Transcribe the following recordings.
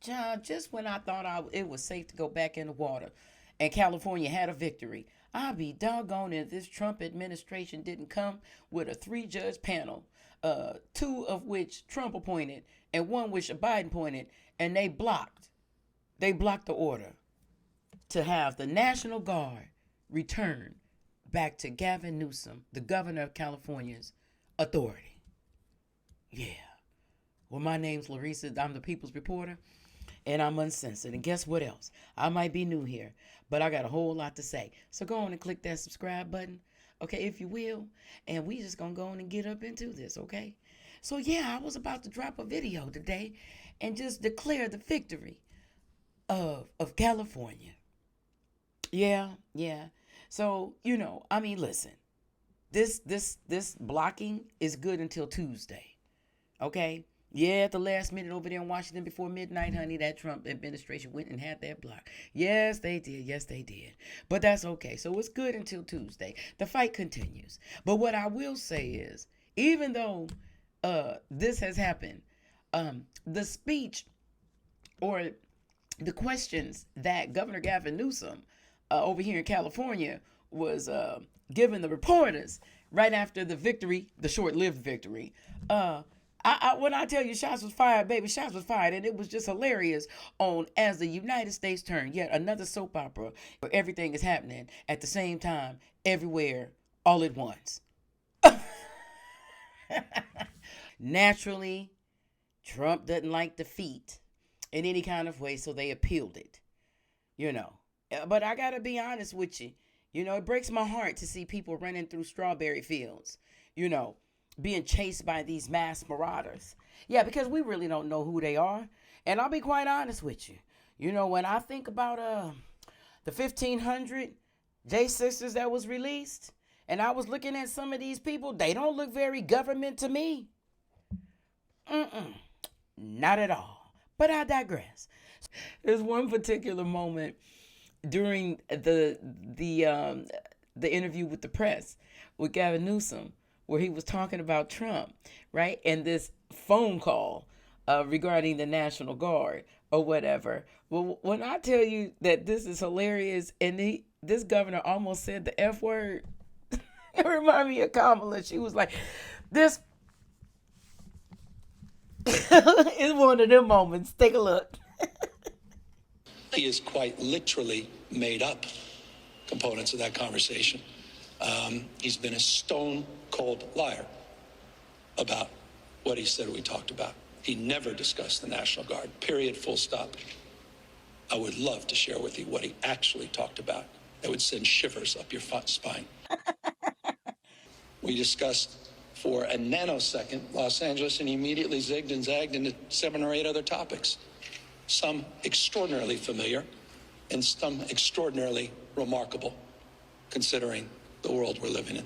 Child, just when I thought it was safe to go back in the water and California had a victory, I'd be doggone if this Trump administration didn't come with a 3-judge panel, 2 of which Trump appointed and 1 which Biden appointed, and they blocked. They blocked the order to have the National Guard return back to Gavin Newsom, the governor of California's authority. Yeah. Well, my name's Larissa. I'm the People's Reporter, and I'm uncensored. And guess what else? I might be new here, but I got a whole lot to say. So go on and click that subscribe button, okay, if you will. And we just gonna go on and get up into this, okay? So yeah, I was about to drop a video today and just declare the victory of California. Yeah. So, listen. This blocking is good until Tuesday. Okay? Yeah, at the last minute over there in Washington before midnight, honey, that Trump administration went and had that block. Yes, they did. Yes, they did. But that's okay. So it's good until Tuesday. The fight continues. But what I will say is, even though this has happened, the speech or the questions that Governor Gavin Newsom over here in California was giving the reporters right after the victory, the short-lived victory, when I tell you shots was fired, baby, shots was fired. And it was just hilarious on as the United States turned. Yet another soap opera where everything is happening at the same time, everywhere, all at once. Naturally, Trump doesn't like defeat in any kind of way, so they appealed it. But I got to be honest with you. It breaks my heart to see people running through strawberry fields, being chased by these mass marauders. Yeah, because we really don't know who they are. And I'll be quite honest with you. When I think about the 1,500 J6s that was released, and I was looking at some of these people, they don't look very government to me. Not at all. But I digress. There's one particular moment during the interview with the press with Gavin Newsom, where he was talking about Trump, right? And this phone call regarding the National Guard or whatever. Well, when I tell you that this is hilarious, and this governor almost said the F word, it reminded me of Kamala. She was like, this is one of them moments. Take a look. He has quite literally made up components of that conversation. He's been a stone-cold liar about what he said we talked about. He never discussed the National Guard, period, full stop. I would love to share with you what he actually talked about. That would send shivers up your spine. We discussed for a nanosecond Los Angeles, and he immediately zigged and zagged into 7 or 8 other topics. Some extraordinarily familiar and some extraordinarily remarkable, considering the world we're living in.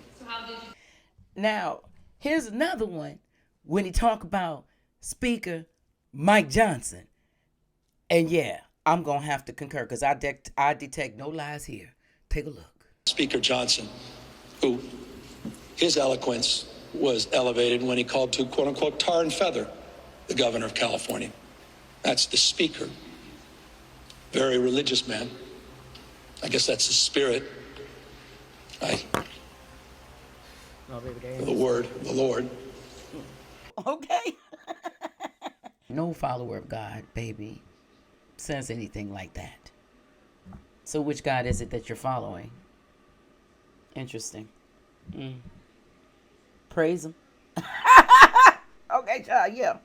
Now, here's another one when he talk about Speaker Mike Johnson. And yeah, I'm going to have to concur because I detect no lies here. Take a look. Speaker Johnson, who his eloquence was elevated when he called to, quote unquote, tar and feather the governor of California. That's the speaker. Very religious man. I guess that's the spirit. The word, the Lord. Okay. No follower of God, baby, says anything like that. So which God is it that you're following? Interesting. Praise him. Okay, child, yeah.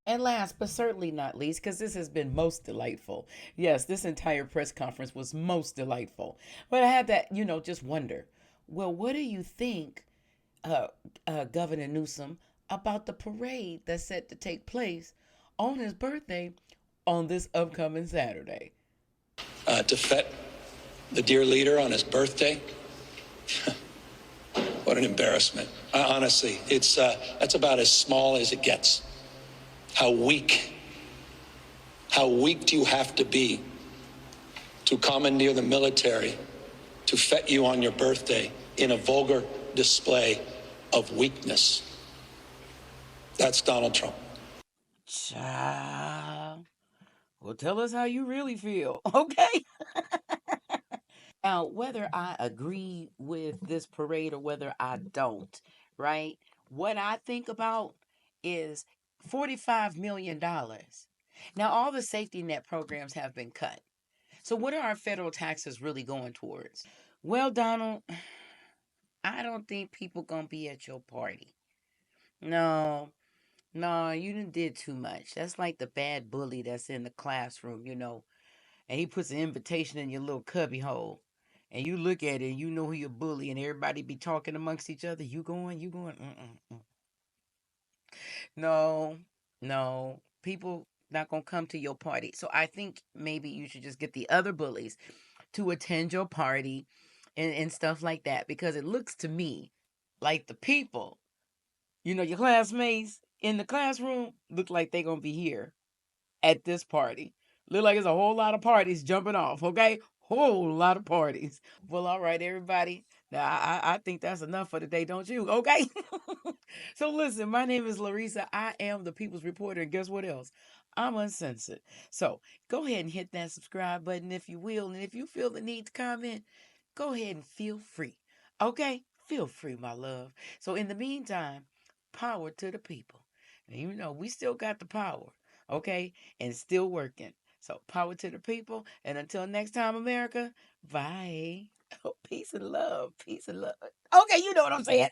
And last but certainly not least, because this has been most delightful. Yes, this entire press conference was most delightful. But I had to, just wonder, well, what do you think, Governor Newsom, about the parade that's set to take place on his birthday on this upcoming Saturday? To fet the dear leader on his birthday? What an embarrassment. Honestly, that's about as small as it gets. How weak do you have to be to commandeer the military to fet you on your birthday in a vulgar display of weakness? That's Donald Trump. Child. Well, tell us how you really feel, okay? Now, whether I agree with this parade or whether I don't, right? What I think about is $45 million. Now, all the safety net programs have been cut. So, what are our federal taxes really going towards? Well, Donald, I don't think people gonna be at your party. No, no, you done did too much. That's like the bad bully that's in the classroom, and he puts an invitation in your little cubby hole. And you look at it and you know who your bully and everybody be talking amongst each other. You going, you going, no, no. People not gonna come to your party. So I think maybe you should just get the other bullies to attend your party and stuff like that. Because it looks to me like the people, your classmates in the classroom look like they gonna be here at this party. Look like it's a whole lot of parties jumping off, okay? Whole lot of parties. Well, all right, everybody. Now, I think that's enough for today, don't you? Okay? So, listen, my name is Larissa. I am the People's Reporter. And guess what else? I'm uncensored. So, go ahead and hit that subscribe button if you will. And if you feel the need to comment, go ahead and feel free. Okay? Feel free, my love. So, in the meantime, power to the people. And we still got the power, okay? And still working. So, power to the people. And until next time, America, bye. Peace and love. Peace and love. Okay, you know what I'm saying.